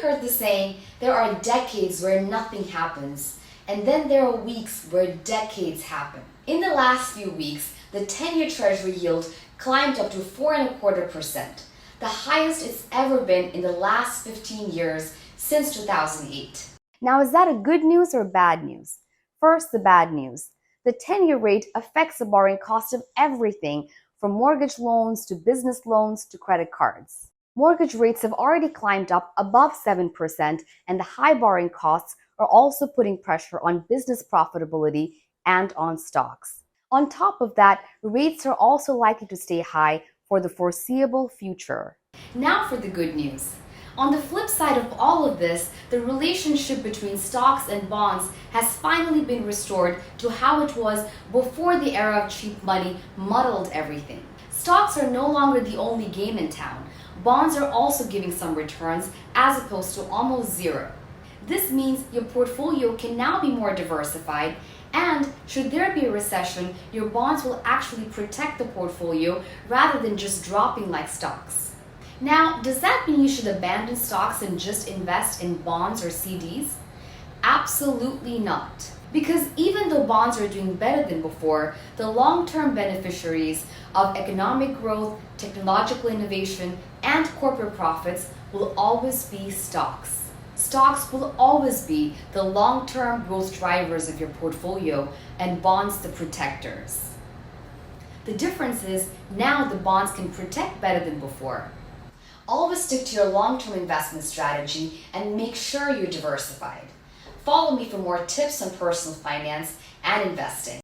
heard the saying, there are decades where nothing happens, and then there are weeks where decades happen. In the last few weeks, the 10-year Treasury yield climbed up to 4.25%, the highest it's ever been in the last 15 years since 2008. Now, is that a good news or bad news? First, the bad news. The 10-year rate affects the borrowing cost of everything from mortgage loans to business loans to credit cards. Mortgage rates have already climbed up above 7%, and the high borrowing costs are also putting pressure on business profitability and on stocks. On top of that, rates are also likely to stay high for the foreseeable future. Now for the good news. On the flip side of all of this, the relationship between stocks and bonds has finally been restored to how it was before the era of cheap money muddled everything. Stocks are no longer the only game in town. Bonds are also giving some returns as opposed to almost zero. This means your portfolio can now be more diversified, and should there be a recession, your bonds will actually protect the portfolio rather than just dropping like stocks. Now, does that mean you should abandon stocks and just invest in bonds or CDs? Absolutely not. Because even though bonds are doing better than before, the long-term beneficiaries of economic growth, technological innovation, and corporate profits will always be stocks. Stocks will always be the long-term growth drivers of your portfolio and bonds the protectors. The difference is now the bonds can protect better than before. Always stick to your long-term investment strategy and make sure you're diversified. Follow me for more tips on personal finance and investing.